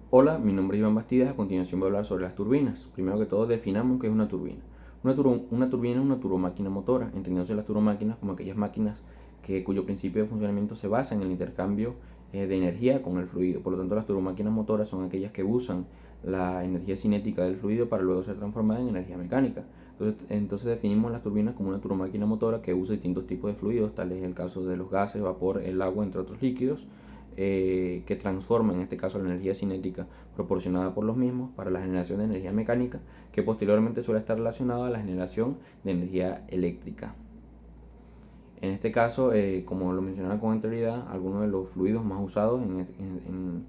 Hola, mi nombre es Iván Bastidas. A continuación voy a hablar sobre las turbinas. Primero que todo, definamos qué es una turbina. Una turbina es una turbomáquina motora, entendiéndose las turbomáquinas como aquellas máquinas cuyo principio de funcionamiento se basa en el intercambio de energía con el fluido. Por lo tanto, las turbomáquinas motoras son aquellas que usan la energía cinética del fluido para luego ser transformada en energía mecánica. Entonces definimos las turbinas como una turbomáquina motora que usa distintos tipos de fluidos, tal es el caso de los gases, vapor, el agua, entre otros líquidos, que transforma en este caso la energía cinética proporcionada por los mismos para la generación de energía mecánica, que posteriormente suele estar relacionada a la generación de energía eléctrica. En este caso, como lo mencionaba con anterioridad, algunos de los fluidos más usados en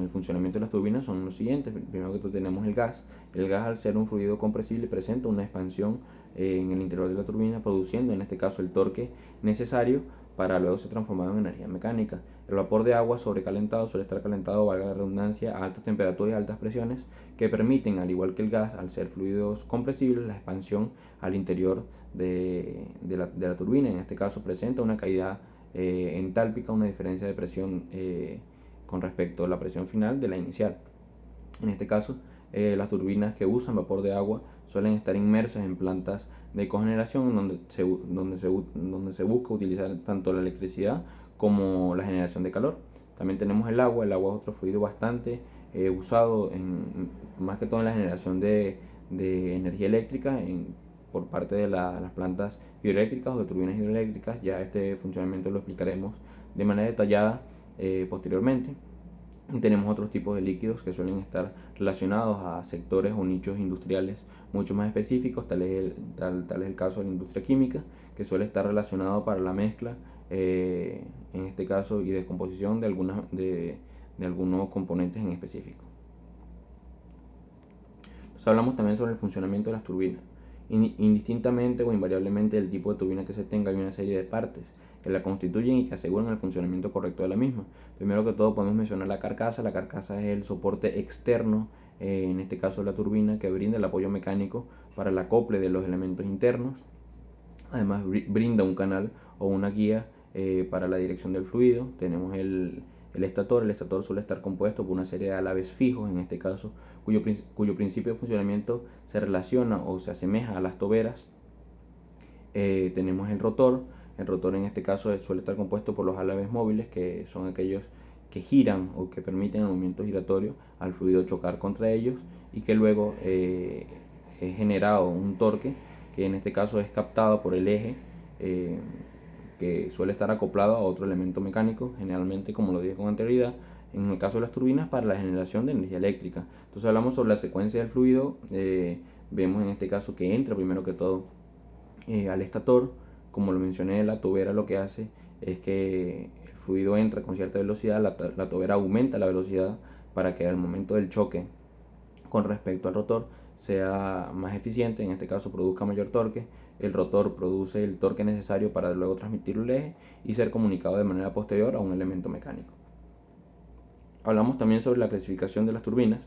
el funcionamiento de las turbinas son los siguientes. Primero que todo tenemos el gas. El gas, al ser un fluido compresible, presenta una expansión en el interior de la turbina, produciendo en este caso el torque necesario para luego ser transformado en energía mecánica. El vapor de agua sobrecalentado suele estar calentado, valga la redundancia, a altas temperaturas y altas presiones, que permiten, al igual que el gas, al ser fluidos compresibles, la expansión al interior de la turbina. En este caso presenta una caída entálpica, una diferencia de presión con respecto a la presión final de la inicial. En este caso, las turbinas que usan vapor de agua suelen estar inmersas en plantas de cogeneración donde se busca utilizar tanto la electricidad como la generación de calor. También tenemos el agua. El agua es otro fluido bastante usado más que todo en la generación de energía eléctrica por parte de las plantas hidroeléctricas o de turbinas hidroeléctricas. Ya este funcionamiento lo explicaremos de manera detallada posteriormente. Y tenemos otros tipos de líquidos que suelen estar relacionados a sectores o nichos industriales mucho más específicos, tal es el caso de la industria química, que suele estar relacionado para la mezcla, en este caso, y descomposición de algunos componentes en específico. Entonces hablamos también sobre el funcionamiento de las turbinas. Indistintamente o invariablemente del tipo de turbina que se tenga, hay una serie de partes que la constituyen y que aseguran el funcionamiento correcto de la misma. Primero que todo podemos mencionar la carcasa. La carcasa es el soporte externo, en este caso de la turbina, que brinda el apoyo mecánico para el acople de los elementos internos. Además brinda un canal o una guía para la dirección del fluido. Tenemos el estator. El estator suele estar compuesto por una serie de álabes fijos, en este caso, cuyo principio de funcionamiento se relaciona o se asemeja a las toberas. Tenemos el rotor. El rotor en este caso suele estar compuesto por los álabes móviles, que son aquellos que giran o que permiten el movimiento giratorio al fluido chocar contra ellos, y que luego es generado un torque que en este caso es captado por el eje, que suele estar acoplado a otro elemento mecánico, generalmente, como lo dije con anterioridad, en el caso de las turbinas, para la generación de energía eléctrica. Entonces hablamos sobre la secuencia del fluido. Vemos en este caso que entra primero que todo al estator. Como lo mencioné, la tobera lo que hace es que el fluido entra con cierta velocidad. La tobera aumenta la velocidad para que al momento del choque con respecto al rotor sea más eficiente, en este caso produzca mayor torque. El rotor produce el torque necesario para luego transmitirlo al eje y ser comunicado de manera posterior a un elemento mecánico. Hablamos también sobre la clasificación de las turbinas.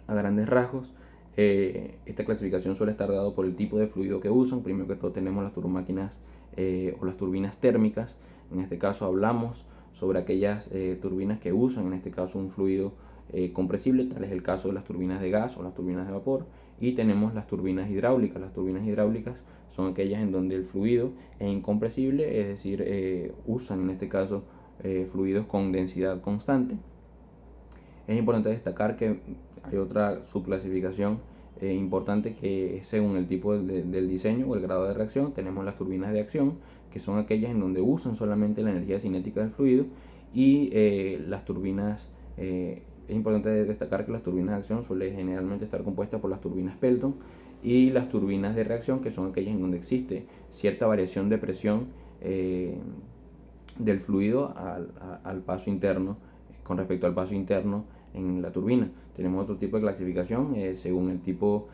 A grandes rasgos, esta clasificación suele estar dado por el tipo de fluido que usan. Primero que todo tenemos las turbomáquinas o las turbinas térmicas. En este caso hablamos sobre aquellas turbinas que usan, en este caso, un fluido compresible, tal es el caso de las turbinas de gas o las turbinas de vapor. Y tenemos las turbinas hidráulicas. Las turbinas hidráulicas son aquellas en donde el fluido es incompresible, es decir, usan en este caso fluidos con densidad constante. Es importante destacar que hay otra subclasificación importante, que es según el tipo del diseño o el grado de reacción. Tenemos las turbinas de acción, que son aquellas en donde usan solamente la energía cinética del fluido, y las turbinas, es importante destacar que las turbinas de acción suelen generalmente estar compuestas por las turbinas Pelton, y las turbinas de reacción, que son aquellas en donde existe cierta variación de presión del fluido al paso interno, con respecto al paso interno en la turbina. Tenemos otro tipo de clasificación según el tipo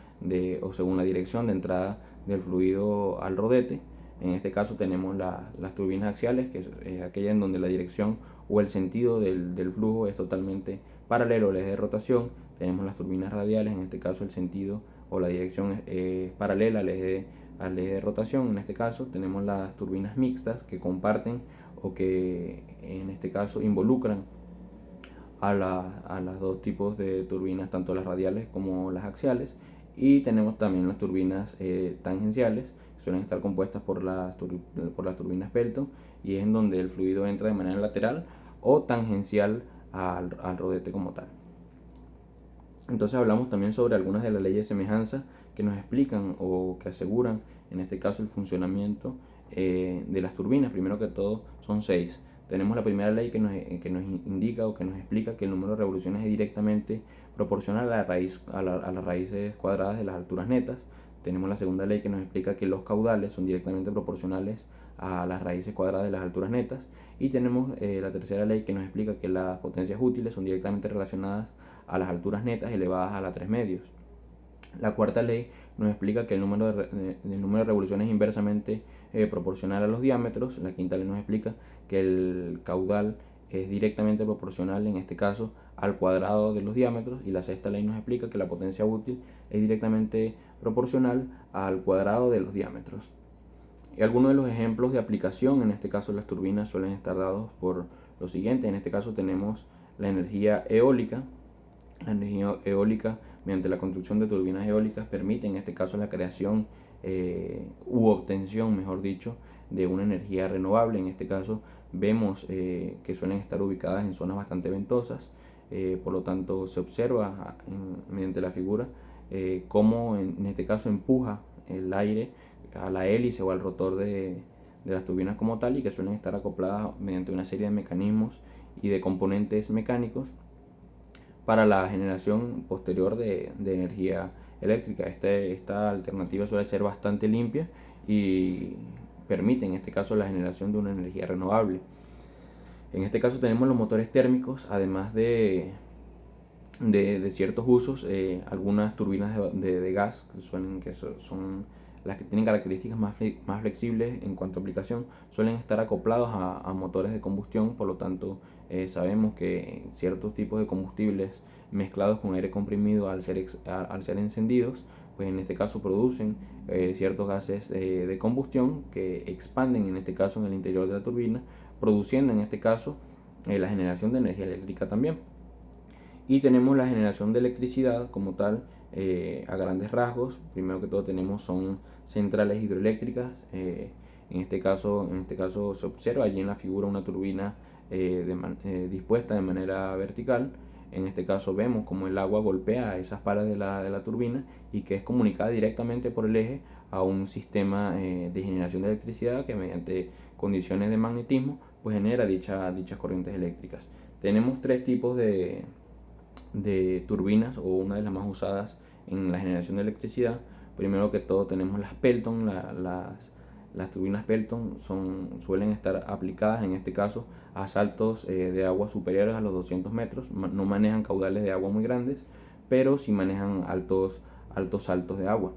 o según la dirección de entrada del fluido al rodete. En este caso tenemos las turbinas axiales, que es aquella en donde la dirección o el sentido del flujo es totalmente paralelo al eje de rotación. Tenemos las turbinas radiales. En este caso el sentido o la dirección es paralela al eje de rotación. En este caso tenemos las turbinas mixtas, que comparten o que en este caso involucran a las dos tipos de turbinas, tanto las radiales como las axiales. Y tenemos también las turbinas tangenciales, que suelen estar compuestas por las turbinas Pelton, y es en donde el fluido entra de manera lateral o tangencial al rodete como tal. Entonces hablamos también sobre algunas de las leyes de semejanza que nos explican o que aseguran, en este caso, el funcionamiento de las turbinas. Primero que todo, son 6. Tenemos la primera ley que nos indica o que nos explica que el número de revoluciones es directamente proporcional a las raíces cuadradas de las alturas netas. Tenemos la segunda ley que nos explica que los caudales son directamente proporcionales a las raíces cuadradas de las alturas netas. Y tenemos la tercera ley que nos explica que las potencias útiles son directamente relacionadas a las alturas netas elevadas a la 3 medios. La cuarta ley nos explica que el número de revoluciones es inversamente proporcional a los diámetros. La quinta ley nos explica que el caudal es directamente proporcional, en este caso, al cuadrado de los diámetros. Y la sexta ley nos explica que la potencia útil es directamente proporcional al cuadrado de los diámetros. Y algunos de los ejemplos de aplicación, en este caso las turbinas, suelen estar dados por lo siguiente. En este caso tenemos la energía eólica. La energía eólica, mediante la construcción de turbinas eólicas, permite en este caso la creación u obtención, mejor dicho, de una energía renovable. En este caso vemos que suelen estar ubicadas en zonas bastante ventosas. Por lo tanto, se observa mediante la figura cómo en este caso empuja el aire a la hélice o al rotor de las turbinas como tal, y que suelen estar acopladas mediante una serie de mecanismos y de componentes mecánicos para la generación posterior de energía eléctrica. Esta alternativa suele ser bastante limpia y permite en este caso la generación de una energía renovable. En este caso tenemos los motores térmicos, además de ciertos usos, algunas turbinas de gas que son las que tienen características más flexibles en cuanto a aplicación, suelen estar acoplados a motores de combustión. Por lo tanto, sabemos que ciertos tipos de combustibles mezclados con aire comprimido, al ser encendidos, pues en este caso producen ciertos gases de combustión que expanden en este caso en el interior de la turbina, produciendo en este caso la generación de energía eléctrica también. Y tenemos la generación de electricidad como tal, a grandes rasgos. Primero que todo tenemos son centrales hidroeléctricas. En este caso se observa allí en la figura una turbina dispuesta de manera vertical. En este caso vemos como el agua golpea esas palas de la turbina y que es comunicada directamente por el eje a un sistema de generación de electricidad que, mediante condiciones de magnetismo, pues genera dichas corrientes eléctricas. Tenemos tres tipos de turbinas, o una de las más usadas en la generación de electricidad. Primero que todo tenemos las Pelton. Las turbinas Pelton suelen estar aplicadas en este caso a saltos de agua superiores a los 200 metros. No manejan caudales de agua muy grandes, pero sí manejan altos saltos de agua.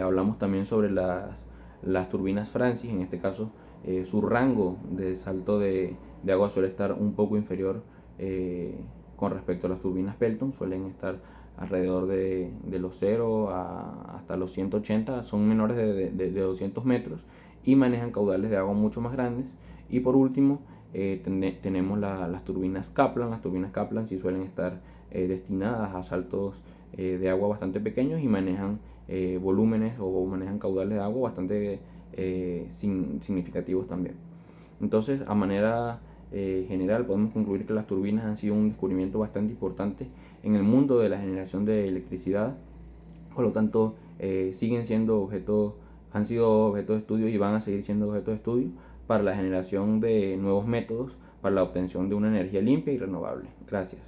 Hablamos también sobre las turbinas Francis. En este caso su rango de salto de agua suele estar un poco inferior con respecto a las turbinas Pelton. Suelen estar alrededor de los 0 hasta los 180, son menores de 200 metros y manejan caudales de agua mucho más grandes. Y por último tenemos las turbinas Kaplan. Las turbinas Kaplan sí suelen estar destinadas a saltos de agua bastante pequeños y manejan volúmenes o manejan caudales de agua bastante significativos también. Entonces, a manera general, podemos concluir que las turbinas han sido un descubrimiento bastante importante en el mundo de la generación de electricidad. Por lo tanto, han sido objeto de estudio y van a seguir siendo objeto de estudio para la generación de nuevos métodos para la obtención de una energía limpia y renovable. Gracias.